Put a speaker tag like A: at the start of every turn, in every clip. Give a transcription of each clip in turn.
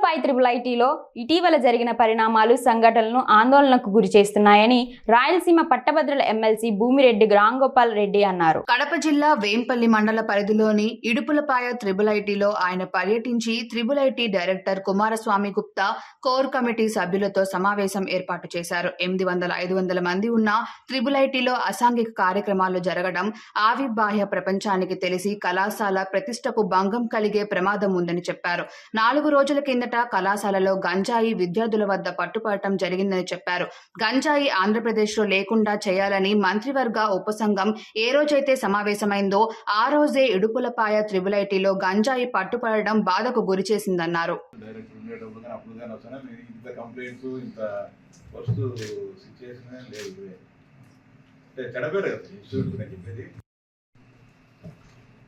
A: పై triple ఐటీలో ఇటీవల జరిగిన పరిణామాలు సంఘటనలను ఆందోళనకు గురి చేస్తున్నాయని రాయలసీమ పట్టభద్రుల ఎమ్మెల్సీ భూమిరెడ్డి రాంగోపాల్ రెడ్డి అన్నారు.
B: కడప జిల్లా వేంపల్లి మండల పరిధిలోని ఇడుపులపాయ త్రిబుల్ ఐటీలో ఆయన పర్యటించి triple IT director Kumaraswamy Gupta core committee సభ్యులతో సమావేశం ఏర్పాటు చేశారు. 800-500 మంది ఉన్న త్రిబుల్ ఐటీలో అసాంఘిక కార్యక్రమాలు జరగడం ఆవిర్బాహ్య ప్రపంచానికి తెలిసి కళాశాల ప్రతిష్టకు భంగం కలిగే ప్రమాదం ఉందని చెప్పారు. 4 రోజుల కిందట కళాశాలలో గంజాయి విద్యార్థుల వద్ద పట్టుపడటం జరిగిందని చెప్పారు. గంజాయి ఆంధ్రప్రదేశ్లో లేకుండా చేయాలని మంత్రివర్గ ఉపసంఘం ఏ రోజైతే సమావేశమైందో ఆ రోజే ఇడుపులపాయ త్రిబుల్ ఐటీలో గంజాయి పట్టుపడడం బాధకు గురి చేసిందన్నారు.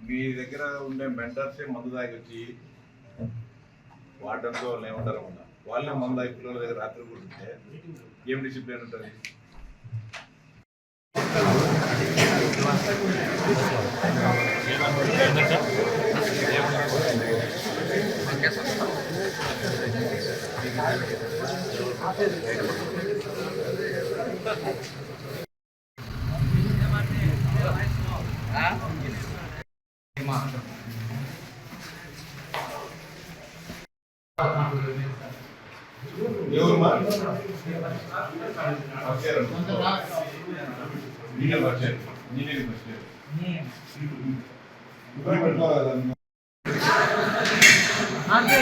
C: మీ దగ్గర ఉండే మెంటర్సే మందు తాగి వచ్చి వాడడంతో వాళ్ళు ఏమంటారు అన్నమాట. వాళ్ళే మందు తాగి పిల్లల దగ్గర రాత్రి కూర్చుంటే ఏం డిసిప్లిన్ ఉంటుంది?
D: అంటే